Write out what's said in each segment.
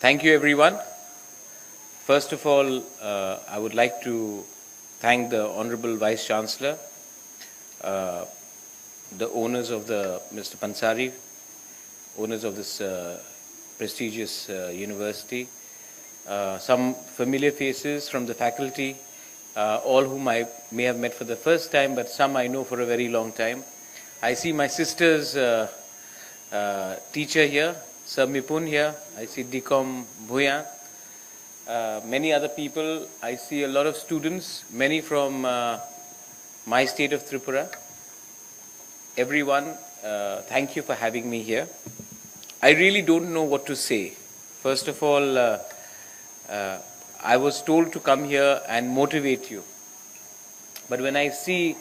Thank you, everyone. First of all, I would like to thank the Honorable Vice Chancellor, the owners of Mr. Pansari, owners of this prestigious university, some familiar faces from the faculty, all whom I may have met for the first time, but some I know for a very long time. I see my sister's teacher here, Sir Mipun here. I see Bikram Bhuya. Many other people. I see a lot of students, many from my state of Tripura. Everyone, thank you for having me here. I really don't know what to say. First of all, I was told to come here and motivate you. But when I see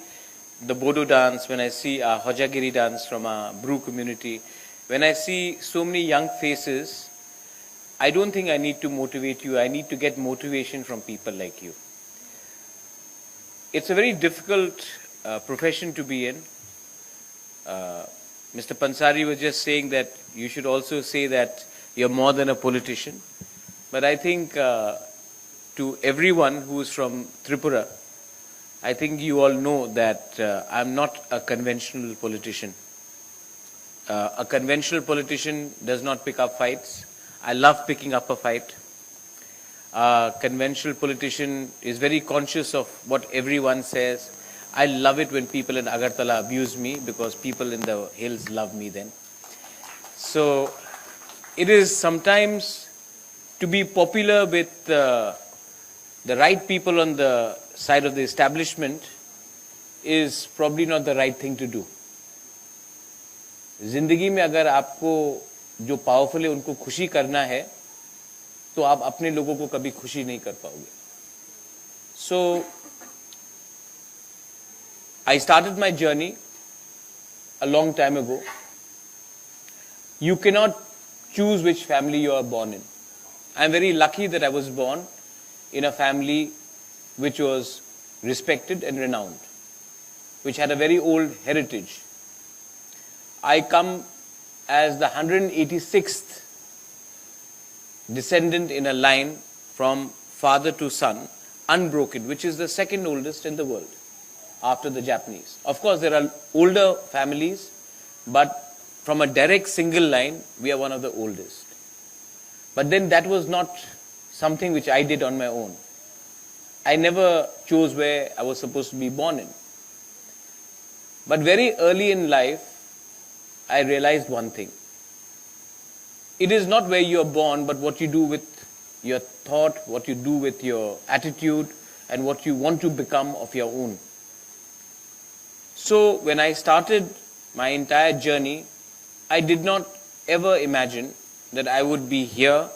the Bodo dance, when I see our Hojagiri dance from our Bru community, when I see so many young faces, I don't think I need to motivate you. I need to get motivation from people like you. It's a very difficult profession to be in. Mr. Pansari was just saying that you should also say that you're more than a politician. But I think to everyone who is from Tripura, I think you all know that I'm not a conventional politician. A conventional politician does not pick up fights. I love picking up a fight. A conventional politician is very conscious of what everyone says. I love it when people in Agartala abuse me because people in the hills love me then. So it is sometimes to be popular with the right people on the side of the establishment is probably not the right thing to do. जिंदगी में अगर आपको जो powerful है उनको खुशी करना है तो आप अपने लोगों को कभी खुशी नहीं कर पाओगे. So I started my journey a long time ago. You cannot choose which family you are born in. I am very lucky that I was born in a family which was respected and renowned, which had a very old heritage. I come as the 186th descendant in a line from father to son, unbroken, which is the second oldest in the world after the Japanese. Of course, there are older families, but from a direct single line, we are one of the oldest. But then that was not something which I did on my own. I never chose where I was supposed to be born in. But very early in life, I realized one thing. It is not where you are born, but what you do with your thought, what you do with your attitude, and what you want to become of your own. So when I started my entire journey, I did not ever imagine that I would be here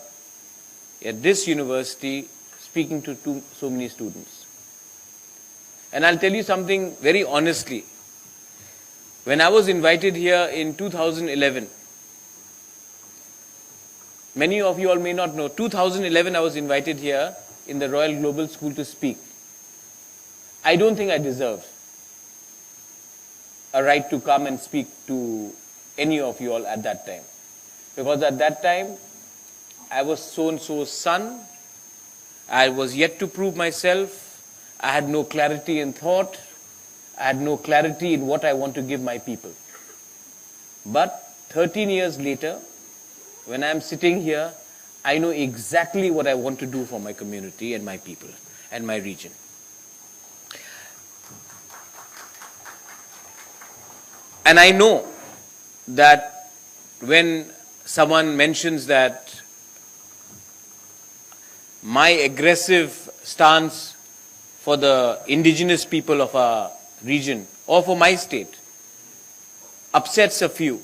at this university speaking to so many students. And I'll tell you something very honestly. When I was invited here in 2011, many of you all may not know, 2011 I was invited here in the Royal Global School to speak. I don't think I deserved a right to come and speak to any of you all at that time. Because at that time, I was so-and-so's son. I was yet to prove myself. I had no clarity in thought. I had no clarity in what I want to give my people. But 13 years later, when I am sitting here, I know exactly what I want to do for my community and my people and my region. And I know that when someone mentions that my aggressive stance for the indigenous people of our region or for my state upsets a few,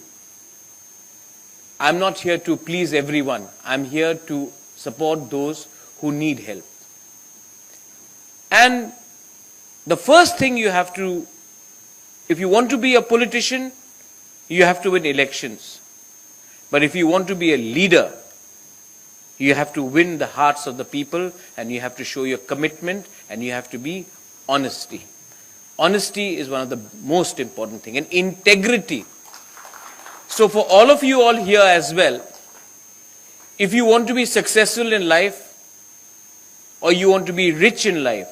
I'm not here to please everyone. I'm here to support those who need help. And the first thing you have to, if you want to be a politician, you have to win elections. But if you want to be a leader, you have to win the hearts of the people and you have to show your commitment and you have to be honesty. Honesty is one of the most important things, and integrity. So for all of you all here as well, if you want to be successful in life, or you want to be rich in life,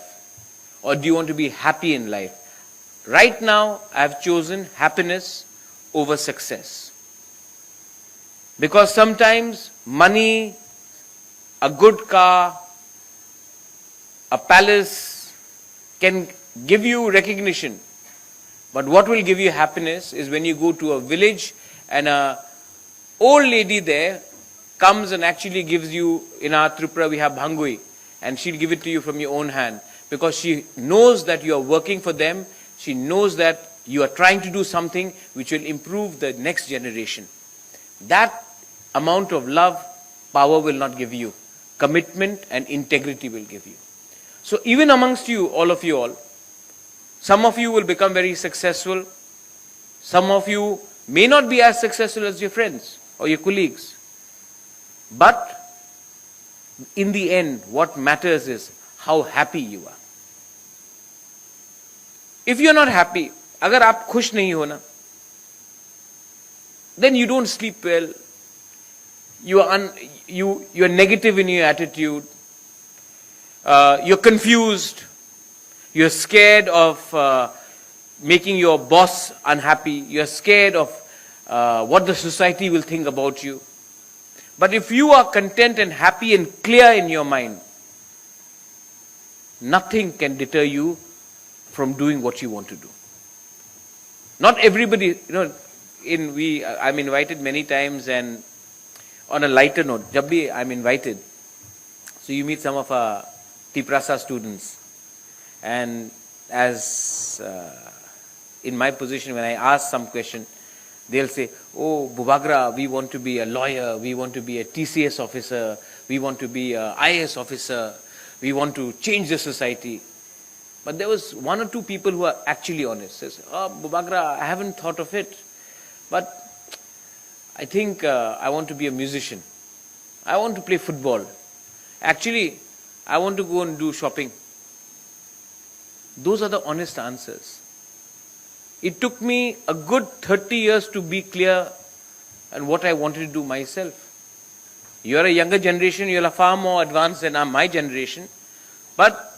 or do you want to be happy in life? Right now, I have chosen happiness over success. Because sometimes money, a good car, a palace can give you recognition. But what will give you happiness is when you go to a village and an old lady there comes and actually gives you, in our Tripura we have bhangui, and she'll give it to you from your own hand. Because she knows that you are working for them, she knows that you are trying to do something which will improve the next generation. That amount of love, power will not give you. Commitment and integrity will give you. So even amongst you, all of you all, some of you will become very successful. Some of you may not be as successful as your friends or your colleagues. But in the end, what matters is how happy you are. If you're not happy, agar aap khush nahi ho na, then you don't sleep well. You are negative in your attitude. You're confused. You're scared of making your boss unhappy. You're scared of what the society will think about you. But if you are content and happy and clear in your mind, nothing can deter you from doing what you want to do. Not everybody, I'm invited many times, and on a lighter note, jab bhi I'm invited, so you meet some of our Tiprasa students, and as in my position, when I ask some question, they'll say, oh, Bubagra, we want to be a lawyer, we want to be a TCS officer, we want to be a IAS officer, we want to change the society. But there was one or two people who are actually honest. Says, oh, Bubagra, I haven't thought of it, but I think I want to be a musician. I want to play football. Actually, I want to go and do shopping. Those are the honest answers. It took me a good 30 years to be clear on what I wanted to do myself. You are a younger generation, you are far more advanced than my generation. But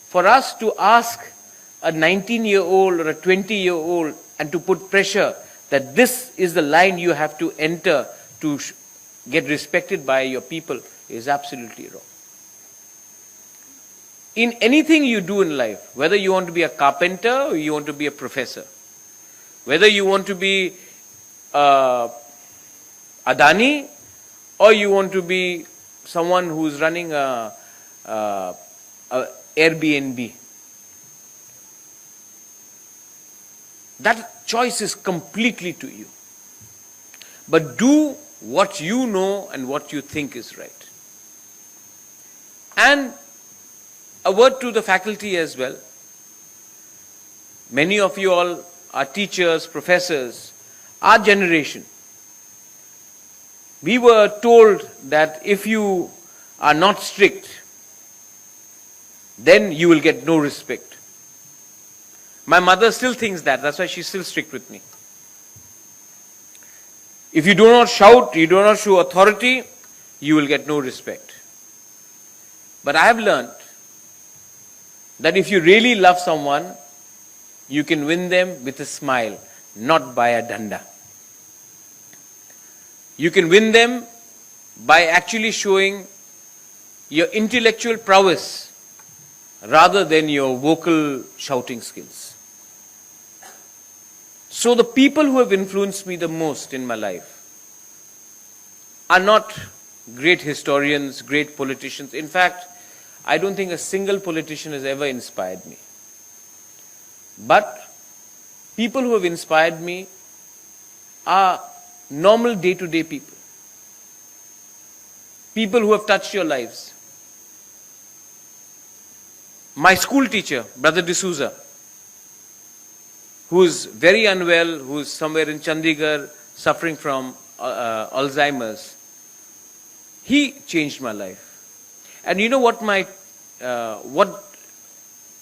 for us to ask a 19-year-old or a 20-year-old and to put pressure that this is the line you have to enter to get respected by your people is absolutely wrong. In anything you do in life, whether you want to be a carpenter or you want to be a professor, whether you want to be Adani or you want to be someone who's running a Airbnb, that choice is completely to you. But do what you know and what you think is right. And a word to the faculty as well. Many of you all are teachers, professors, our generation. We were told that if you are not strict, then you will get no respect. My mother still thinks that. That's why she's still strict with me. If you do not shout, you do not show authority, you will get no respect. But I have learned that if you really love someone, you can win them with a smile, not by a danda. You can win them by actually showing your intellectual prowess rather than your vocal shouting skills. So the people who have influenced me the most in my life are not great historians, great politicians. In fact, I don't think a single politician has ever inspired me. But people who have inspired me are normal day-to-day people. People who have touched your lives. My school teacher, Brother D'Souza, who is very unwell, who is somewhere in Chandigarh suffering from Alzheimer's, he changed my life. And you know what what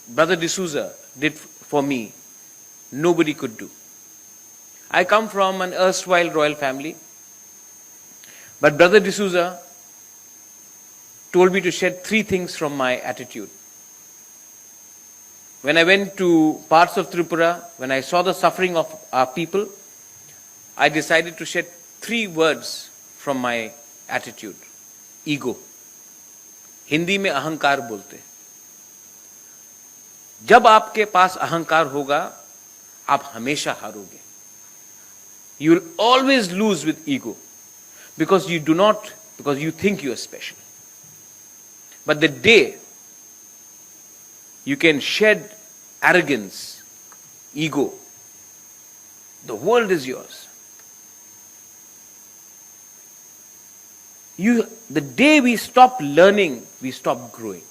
Brother D'Souza did for me? Nobody could do. I come from an erstwhile royal family, but Brother D'Souza told me to shed 3 things from my attitude. When I went to parts of Tripura, when I saw the suffering of our people, I decided to shed 3 words from my attitude. Ego. Hindi में अहंकार बोलते. जब आपके पास अहंकार होगा, आप हमेशा हारोगे. You will always lose with ego because you think you are special. But the day you can shed arrogance, ego, the world is yours. The day we stop learning, we stop growing.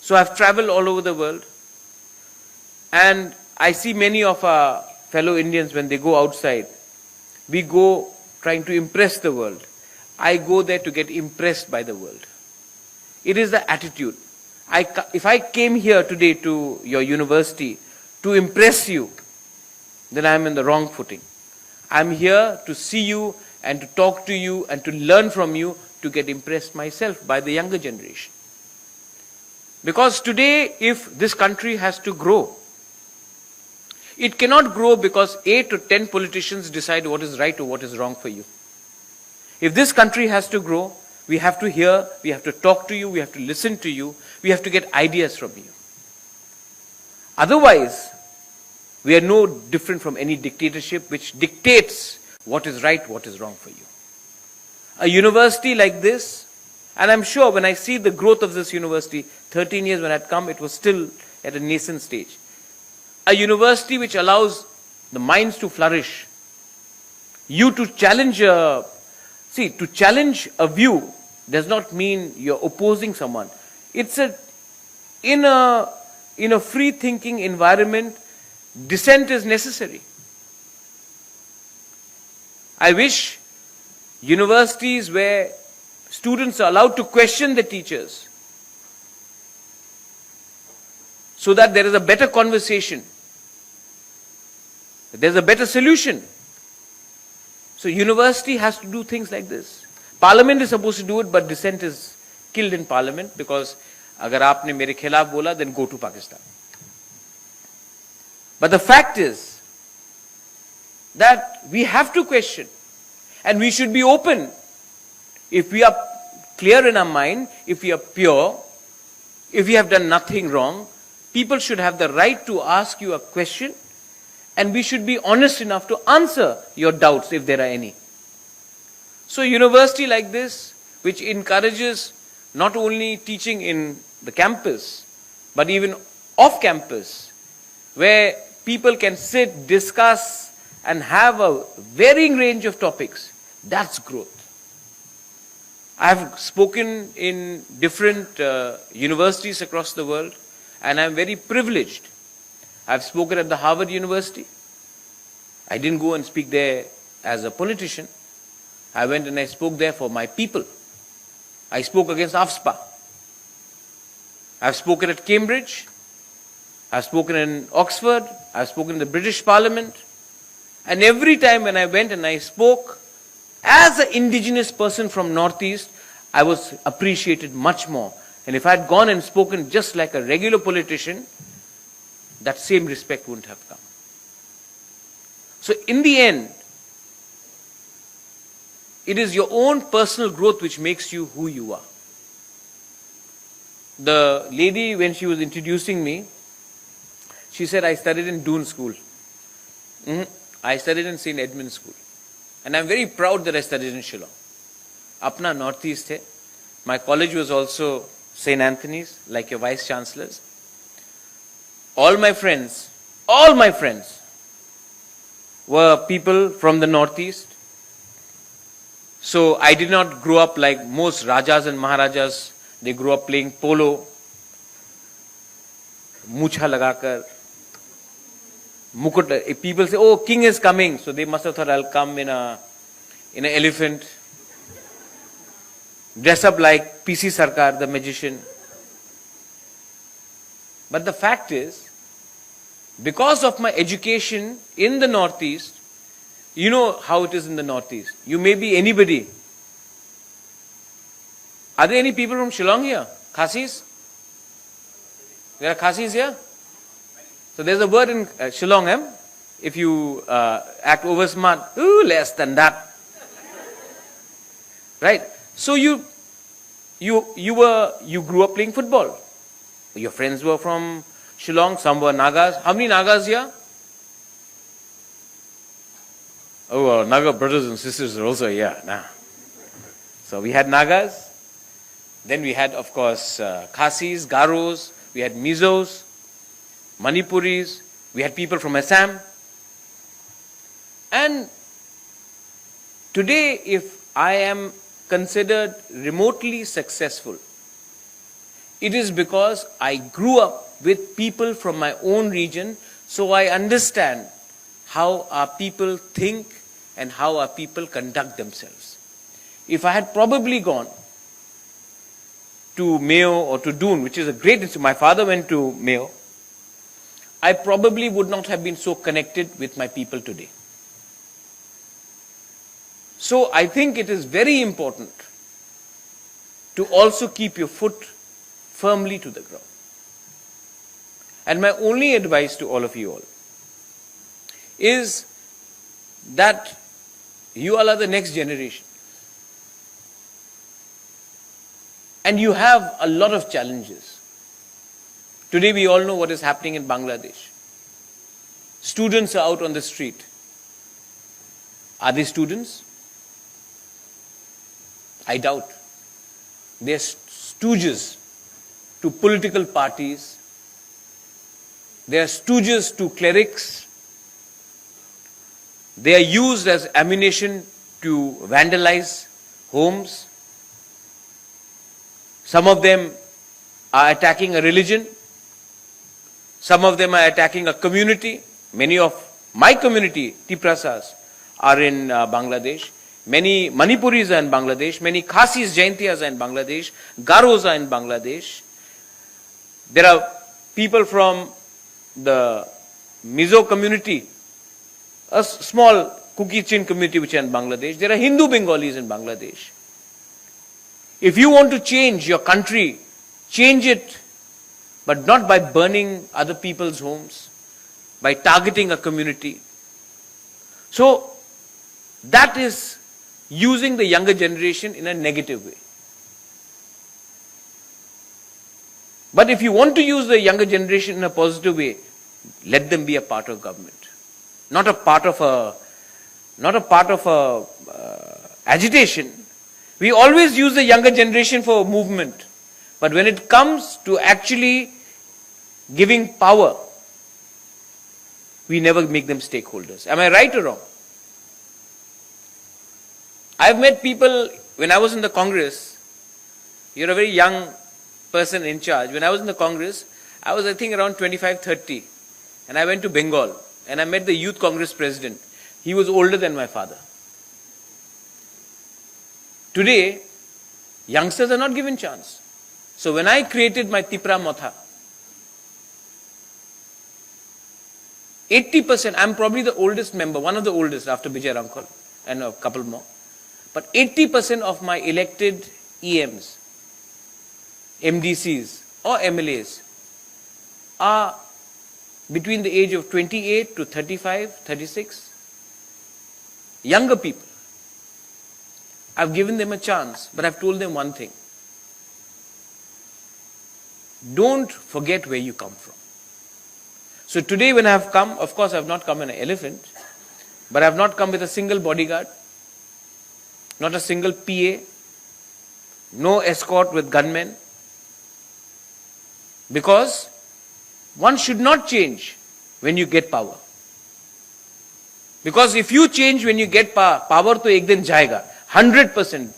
So I've traveled all over the world, and I see many of our fellow Indians when they go outside. We go trying to impress the world. I go there to get impressed by the world. It is the attitude. If I came here today to your university to impress you, then I am in the wrong footing. I am here to see you and to talk to you and to learn from you, to get impressed myself by the younger generation. Because today, if this country has to grow, it cannot grow because 8 to 10 politicians decide what is right or what is wrong for you. If this country has to grow, we have to hear, we have to talk to you, we have to listen to you, we have to get ideas from you. Otherwise, we are no different from any dictatorship which dictates what is right, what is wrong for you. A university like this, and I'm sure when I see the growth of this university, 13 years when I had come, it was still at a nascent stage. A university which allows the minds to flourish, you to challenge to challenge a view does not mean you're opposing someone. It's in a free thinking environment, dissent is necessary. I wish universities where students are allowed to question the teachers so that there is a better conversation, there's a better solution. So university has to do things like this. Parliament is supposed to do it, but dissent is killed in parliament because agar aapne mere khilaf bola, then go to Pakistan. But the fact is that we have to question, and we should be open. If we are clear in our mind, if we are pure, if we have done nothing wrong, people should have the right to ask you a question, and we should be honest enough to answer your doubts if there are any. So a university like this, which encourages not only teaching in the campus, but even off campus, where people can sit, discuss, and have a varying range of topics, that's growth. I have spoken in different universities across the world, and I am very privileged. I have spoken at the Harvard University. I didn't go and speak there as a politician. I went and I spoke there for my people. I spoke against AFSPA. I have spoken at Cambridge. I have spoken in Oxford. I have spoken in the British Parliament. And every time when I went and I spoke, as an indigenous person from Northeast, I was appreciated much more. And if I had gone and spoken just like a regular politician, that same respect wouldn't have come. So in the end, it is your own personal growth which makes you who you are. The lady, when she was introducing me, she said, I studied in Doon School. I studied in St. Edmund's School. And I'm very proud that I studied in Shillong. Apna Northeast hai. My college was also St. Anthony's, like your Vice Chancellors. All my friends were people from the Northeast. So I did not grow up like most Rajas and Maharajas. They grew up playing polo, mucha lagakar, mukut. If people say, oh, king is coming, so they must have thought I'll come in an elephant, dress up like PC Sarkar, the magician. But the fact is, because of my education in the Northeast, you know how it is in the Northeast. You may be anybody. Are there any people from Shillong here? Khasis? There are Khasis here? So there's a word in Shillong, if you act over smart, ooh, less than that. Right? So you grew up playing football. Your friends were from Shillong, some were Nagas. How many Nagas here? Oh, Naga brothers and sisters are also here. Nah. So we had Nagas. Then we had, of course, Khasis, Garos. We had Mizos, Manipuris. We had people from Assam. And today, if I am considered remotely successful, it is because I grew up with people from my own region, so I understand how our people think and how our people conduct themselves. If I had probably gone to Mayo or to Doon, which is a great institute, my father went to Mayo, I probably would not have been so connected with my people today. So I think it is very important to also keep your foot firmly to the ground. And my only advice to all of you all is that you all are the next generation. And you have a lot of challenges. Today we all know what is happening in Bangladesh. Students are out on the street. Are they students? I doubt. They are stooges to political parties. They are stooges to clerics. They are used as ammunition to vandalize homes. Some of them are attacking a religion. Some of them are attacking a community. Many of my community, Tiprasas, are in Bangladesh. Many Manipuris are in Bangladesh. Many Khasis, Jaintiyas are in Bangladesh. Garos are in Bangladesh. There are people from the Mizo community, a small Kuki-Chin community which are in Bangladesh. There are Hindu Bengalis in Bangladesh. If you want to change your country, change it, but not by burning other people's homes, by targeting a community. So that is using the younger generation in a negative way. But if you want to use the younger generation in a positive way, let them be a part of government, not a part of a agitation. We always use the younger generation for a movement, but when it comes to actually giving power, we never make them stakeholders. Am I right or wrong? I've met people when I was in the Congress. You're a very young person in charge. When I was in the Congress, I was, I think, around 25, 30. And I went to Bengal and I met the Youth Congress president. He was older than my father. Today, youngsters are not given chance. So when I created my Tipra Motha, 80%, I'm probably the oldest member, one of the oldest after Bijay Rankol and a couple more. But 80% of my elected EMs, MDCs or MLAs are between the age of 28 to 35, 36. Younger people. I've given them a chance, but I've told them one thing. Don't forget where you come from. So today when I have come, of course I have not come in an elephant, but I have not come with a single bodyguard, not a single PA, no escort with gunmen. Because one should not change when you get power. Because if you change when you get power, power to ek din jayega. 100%.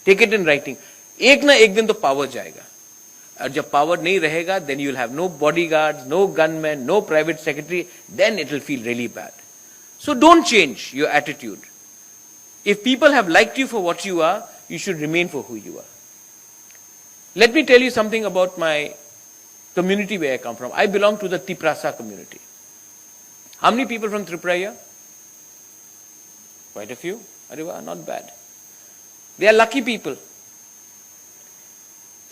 Take it in writing. एक ना एक दिन तो power जाएगा. और जब power नहीं रहेगा, then you will have no bodyguards, no gunmen, no private secretary. Then it will feel really bad. So don't change your attitude. If people have liked you for what you are, you should remain for who you are. Let me tell you something about my community where I come from. I belong to the Tiprasa community. How many people from Tripura here? Quite a few. Not bad. They are lucky people.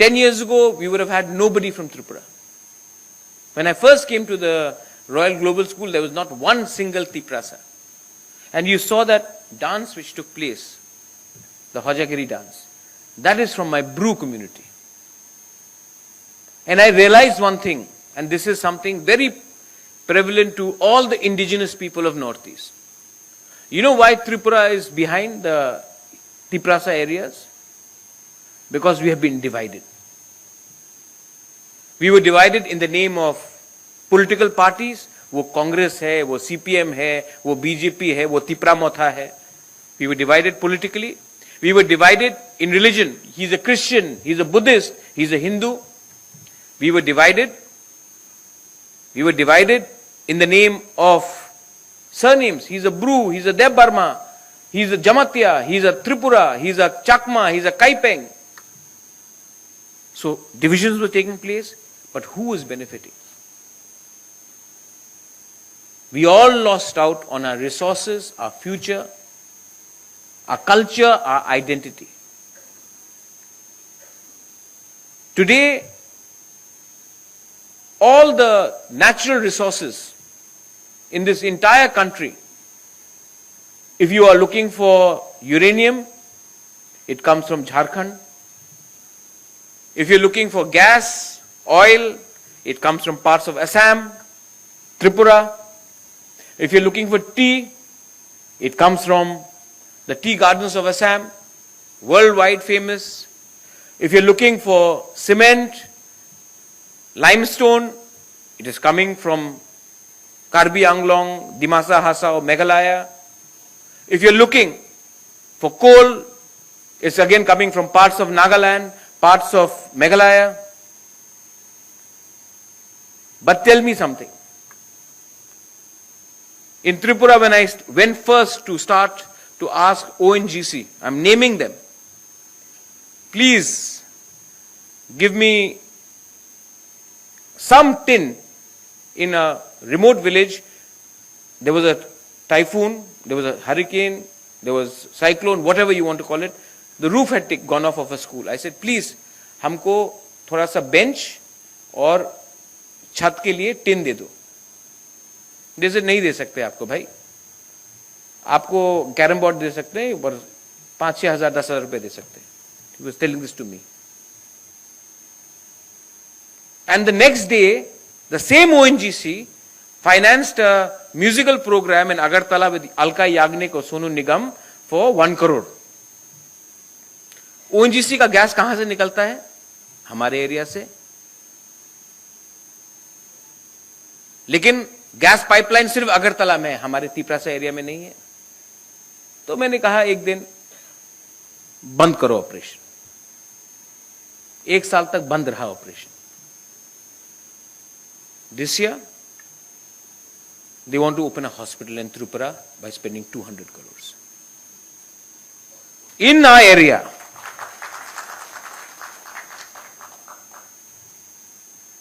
10 years ago, we would have had nobody from Tripura. When I first came to the Royal Global School, there was not one single Tiprasa. And you saw that dance which took place, the Hojagiri dance. That is from my Bru community. And I realized one thing, and this is something very prevalent to all the indigenous people of Northeast. You know why Tripura is behind the Tiprasa areas? Because we have been divided. We were divided in the name of political parties. वो कांग्रेस है, वो CPM है, वो BJP है, वो तिपरा मोथा है. We were divided politically. We were divided in religion. He's a Christian, he's a Buddhist, he's a Hindu. We were divided. We were divided in the name of surnames. He's a Bru, he's a DebBarma, he's a Jamatya, he's a Tripura, he's a Chakma, he's a Kaipeng. So divisions were taking place, but who was benefiting? We all lost out on our resources, our future, our culture, our identity. Today, all the natural resources in this entire country, if you are looking for uranium, it comes from Jharkhand. If you're looking for gas, oil, it comes from parts of Assam, Tripura. If you're looking for tea, it comes from the tea gardens of Assam, worldwide famous. If you're looking for cement, limestone, it is coming from Karbi Anglong, Dimasa Hasa or Meghalaya. If you're looking for coal, it's again coming from parts of Nagaland, parts of Meghalaya. But tell me something. In Tripura, when I went first to start to ask ONGC, I'm naming them, please give me some tin in a remote village. There was a typhoon, there was a hurricane, there was cyclone, whatever you want to call it. The roof had gone off of a school. I said, please, हमको थोड़ा सा bench और छत के लिए tin दे दो. जैसे नहीं दे सकते आपको भाई, आपको कैरम बोर्ड दे सकते हैं और 5-6 हजार 10 हजार रुपए दे सकते हैं. He was telling this to me. And the next day, the same ONGC financed a musical program in Agartala with Alka Yagnik or Sonu Nigam for 1 crore. ONGC का गैस कहां से निकलता है? हमारे एरिया से. लेकिन गैस पाइपलाइन सिर्फ अगरतला में है, हमारे तिपरासा एरिया में नहीं है. तो मैंने कहा एक दिन बंद करो ऑपरेशन. 1 साल तक बंद रहा operation. This year, they want to open a hospital in Tripura by spending 200 crores. In our area,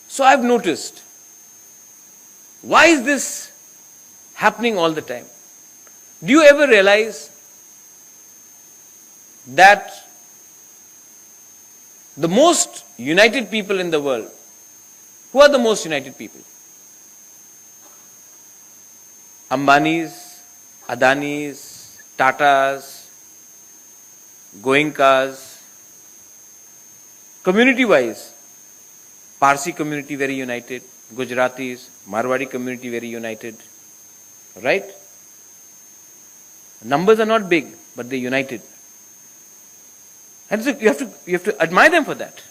so I've noticed, why is this happening all the time? Do you ever realize that the most united people in the world, who are the most united people? Ambanis, Adanis, Tatas, Goenkas. Community-wise, Parsi community very united, Gujaratis, Marwadi community very united, right? Numbers are not big, but they're united. And so you have to admire them for that.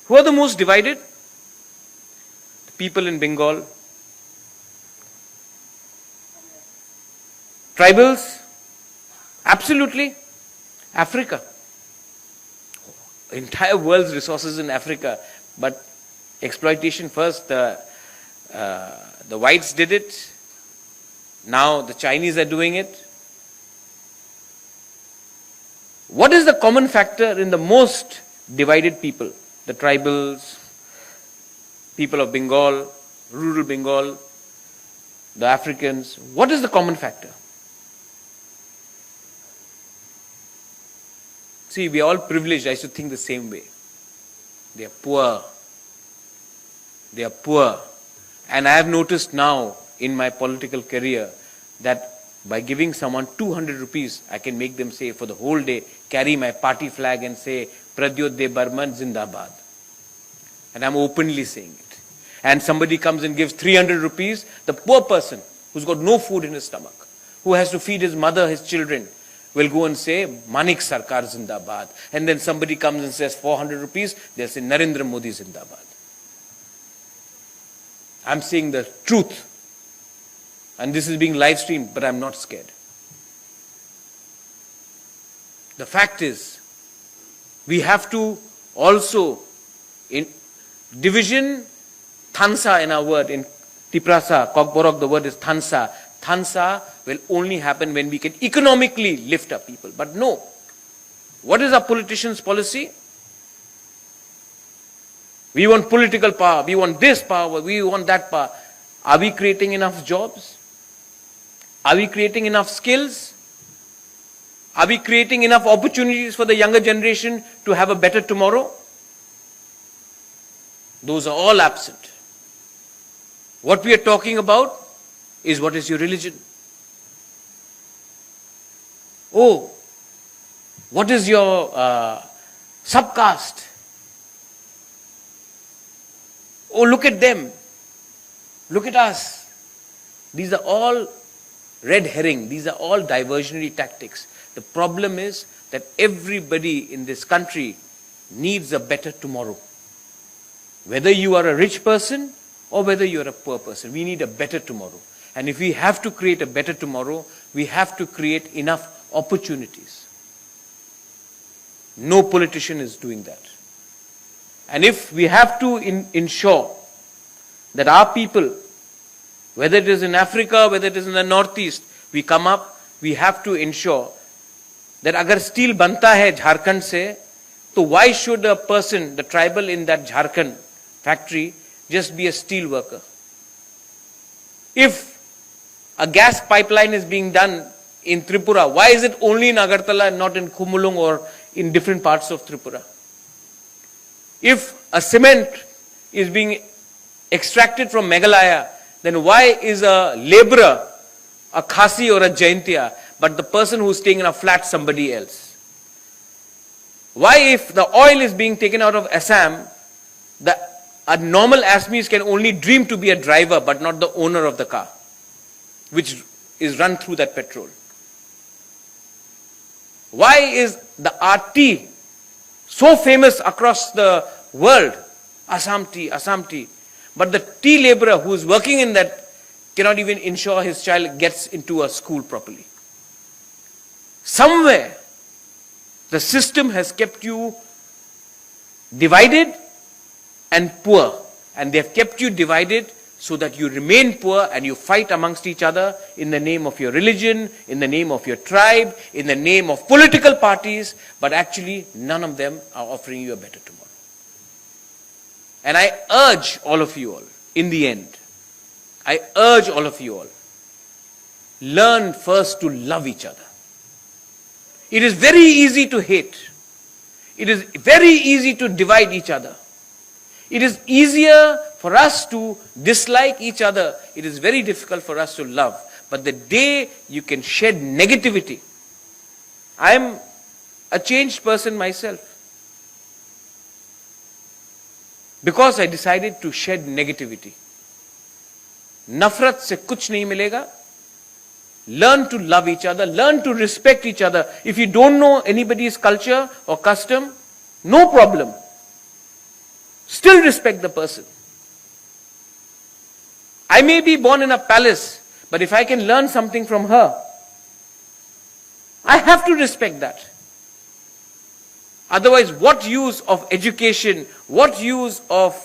Who are the most divided? The people in Bengal. Tribals? Absolutely. Africa. Entire world's resources in Africa, but exploitation first. The whites did it. Now the Chinese are doing it. What is the common factor in the most divided people? The tribals, people of Bengal, rural Bengal, the Africans. What is the common factor? See, we are all privileged. I should think the same way. They are poor. They are poor. And I have noticed now in my political career that by giving someone 200 rupees, I can make them say for the whole day, carry my party flag and say, Pradyot DebBarma Zindabad. And I'm openly saying it. And somebody comes and gives 300 rupees, the poor person who's got no food in his stomach, who has to feed his mother, his children, will go and say, Manik Sarkar Zindabad. And then somebody comes and says 400 rupees, they'll say Narendra Modi Zindabad. I'm saying the truth. And this is being live streamed, but I'm not scared. The fact is, we have to also, in division, Thansa in our word, in Tiprasa, Kokborok, the word is Thansa. Thansa will only happen when we can economically lift up people. But no. What is our politicians' policy? We want political power, we want this power, we want that power. Are we creating enough jobs? Are we creating enough skills? Are we creating enough opportunities for the younger generation to have a better tomorrow? Those are all absent. What we are talking about is what is your religion? Oh, what is your subcaste? Oh, look at them. Look at us. These are all red herring. These are all diversionary tactics. The problem is that everybody in this country needs a better tomorrow. Whether you are a rich person or whether you are a poor person, we need a better tomorrow. And if we have to create a better tomorrow, we have to create enough opportunities. No politician is doing that. And if we have to ensure that our people, whether it is in Africa, whether it is in the Northeast, we come up, we have to ensure that agar steel banta hai Jharkhand se, so why should a person, the tribal in that Jharkhand factory, just be a steel worker? If a gas pipeline is being done in Tripura, why is it only in Agartala and not in Kumulung or in different parts of Tripura? If a cement is being extracted from Meghalaya, then why is a laborer a Khasi or a Jaintia, but the person who's staying in a flat somebody else? Why, if the oil is being taken out of Assam, a normal Assamese can only dream to be a driver but not the owner of the car, which is run through that petrol? Why is the RT so famous across the world? Assam tea, Assam tea. But the tea laborer who is working in that cannot even ensure his child gets into a school properly. Somewhere, the system has kept you divided and poor. And they have kept you divided so that you remain poor and you fight amongst each other in the name of your religion, in the name of your tribe, in the name of political parties, but actually none of them are offering you a better tomorrow. And I urge all of you all, in the end, I urge all of you all, learn first to love each other. It is very easy to hate. It is very easy to divide each other. It is easier for us to dislike each other. It is very difficult for us to love. But the day you can shed negativity, I am a changed person myself. Because I decided to shed negativity. Nafrat se kuch nahi milega. Learn to love each other. Learn to respect each other. If you don't know anybody's culture or custom, no problem. Still respect the person. I may be born in a palace, but if I can learn something from her, I have to respect that. Otherwise, what use of education, what use of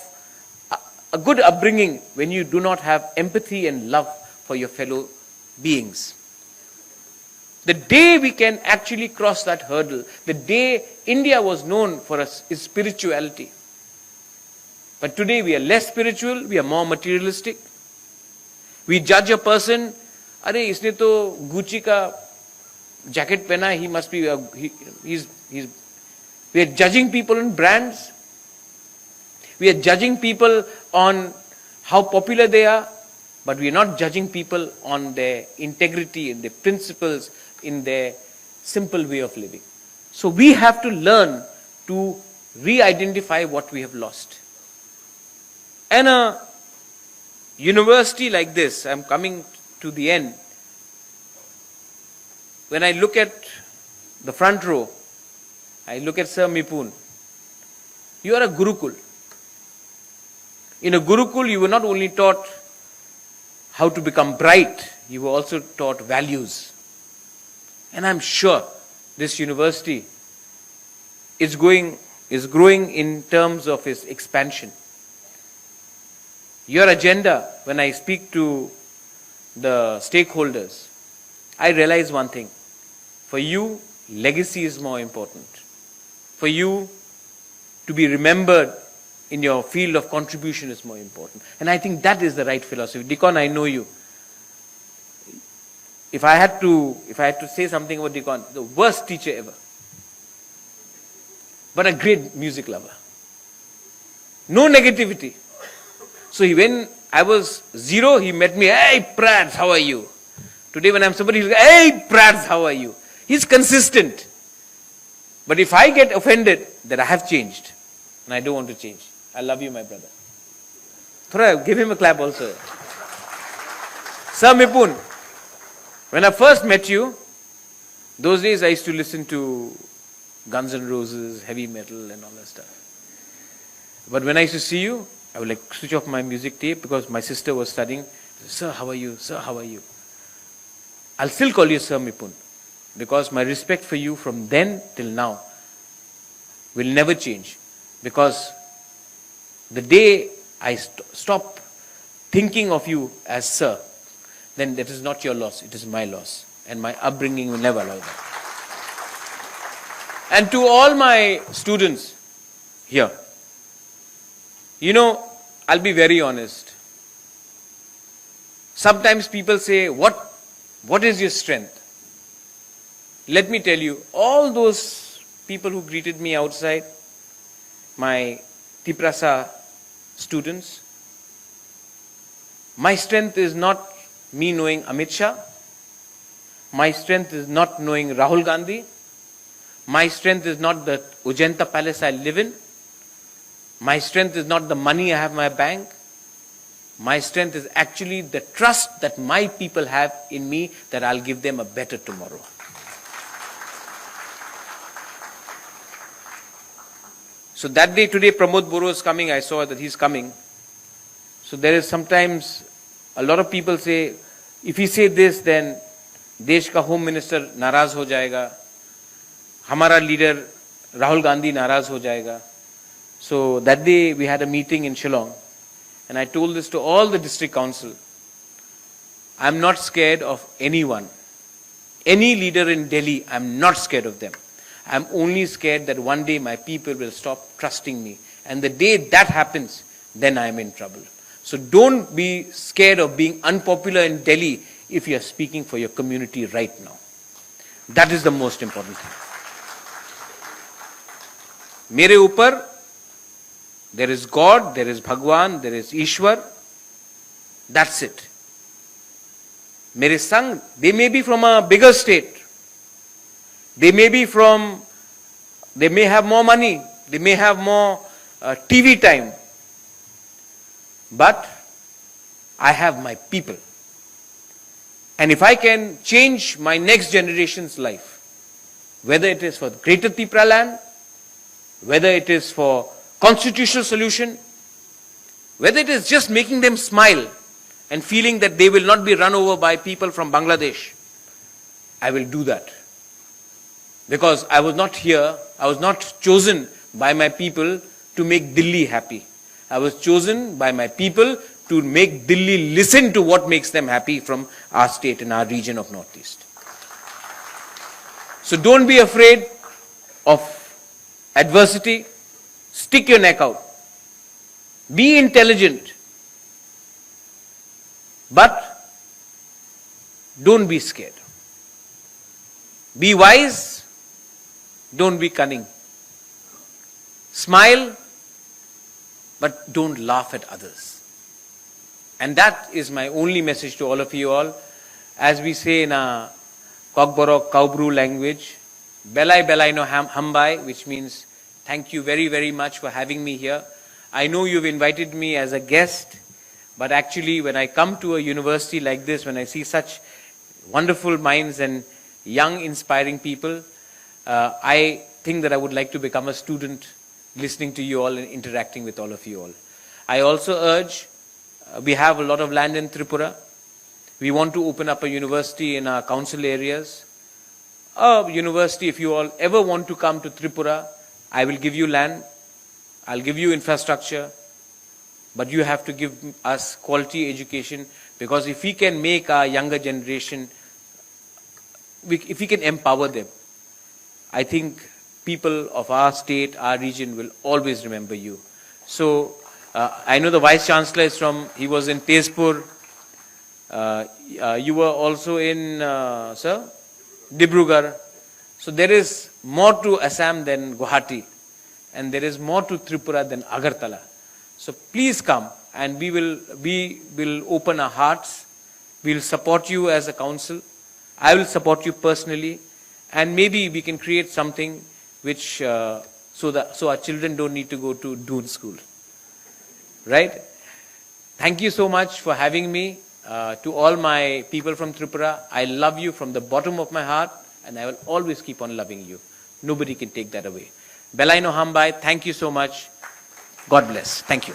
a good upbringing when you do not have empathy and love for your fellow beings? The day we can actually cross that hurdle, the day India was known for its spirituality. But today we are less spiritual, we are more materialistic. We judge a person, "Are, isne to Gucci ka jacket pehna, he must be, he's We are judging people on brands. We are judging people on how popular they are, but we are not judging people on their integrity, in their principles, in their simple way of living. So we have to learn to re-identify what we have lost. And a university like this, I'm coming to the end, when I look at the front row, I look at Sir Mipun. You are a Gurukul. In a Gurukul, you were not only taught how to become bright, you were also taught values. And I'm sure this university is growing in terms of its expansion. Your agenda, when I speak to the stakeholders, I realize one thing. For you, legacy is more important. For you to be remembered in your field of contribution is more important. And I think that is the right philosophy. Deacon, I know you. If I had to say something about Deacon, the worst teacher ever. But a great music lover. No negativity. So when I was 0, he met me, hey Prads, how are you? Today when I'm somebody, he'll go, hey Prads, how are you? He's consistent. But if I get offended, then I have changed. And I don't want to change. I love you, my brother. Thora, give him a clap also. Sir Mipun, when I first met you, those days I used to listen to Guns N' Roses, heavy metal and all that stuff. But when I used to see you, I would like switch off my music tape because my sister was studying. Sir, how are you? Sir, how are you? I'll still call you Sir Mipun because my respect for you from then till now will never change. Because the day I stop thinking of you as Sir, then that is not your loss, it is my loss. And my upbringing will never allow that. And to all my students here, you know, I'll be very honest. Sometimes people say, what is your strength? Let me tell you, all those people who greeted me outside, my Tiprasa students, my strength is not me knowing Amit Shah. My strength is not knowing Rahul Gandhi. My strength is not the Ujanta palace I live in. My strength is not the money I have in my bank. My strength is actually the trust that my people have in me that I'll give them a better tomorrow. So that day, today, Pramod Boro is coming. I saw that he's coming. So there is sometimes a lot of people say, if he say this, then देश का home minister नाराज हो जाएगा, हमारा leader Rahul Gandhi नाराज हो जाएगा. So that day we had a meeting in Shillong and I told this to all the district council. I'm not scared of anyone. Any leader in Delhi, I'm not scared of them. I'm only scared that one day my people will stop trusting me. And the day that happens, then I'm in trouble. So don't be scared of being unpopular in Delhi if you are speaking for your community right now. That is the most important thing. मेरे ऊपर there is God, there is Bhagwan, there is Ishwar. That's it. मेरे संग, they may be from a bigger state. They may have more money. They may have more TV time. But I have my people. And if I can change my next generation's life, whether it is for Greater Tipra land, whether it is for constitutional solution, whether it is just making them smile and feeling that they will not be run over by people from Bangladesh, I will do that. Because I was not here, I was not chosen by my people to make Delhi happy. I was chosen by my people to make Delhi listen to what makes them happy from our state and our region of Northeast. So don't be afraid of adversity. Stick your neck out. Be intelligent. But don't be scared. Be wise. Don't be cunning. Smile, but don't laugh at others. And that is my only message to all of you all. As we say in a Kokborok Kaubru language, Belai Belai no Hambai, which means thank you very, very much for having me here. I know you've invited me as a guest, but actually when I come to a university like this, when I see such wonderful minds and young, inspiring people, I think that I would like to become a student listening to you all and interacting with all of you all. I also urge, we have a lot of land in Tripura. We want to open up a university in our council areas. A university, if you all ever want to come to Tripura, I will give you land, I'll give you infrastructure, but you have to give us quality education, because if we can make our younger generation, if we can empower them, I think people of our state, our region will always remember you. So I know the Vice Chancellor is from, he was in Tezpur. You were also in, sir? Dibrugarh. So there is more to Assam than Guwahati, and there is more to Tripura than Agartala. So please come, and we will open our hearts. We will support you as a council. I will support you personally, and maybe we can create something which so our children don't need to go to Doon school. Right? Thank you so much for having me. To all my people from Tripura, I love you from the bottom of my heart, and I will always keep on loving you. Nobody can take that away. Belai no Hambai, thank you so much. God bless. Thank you.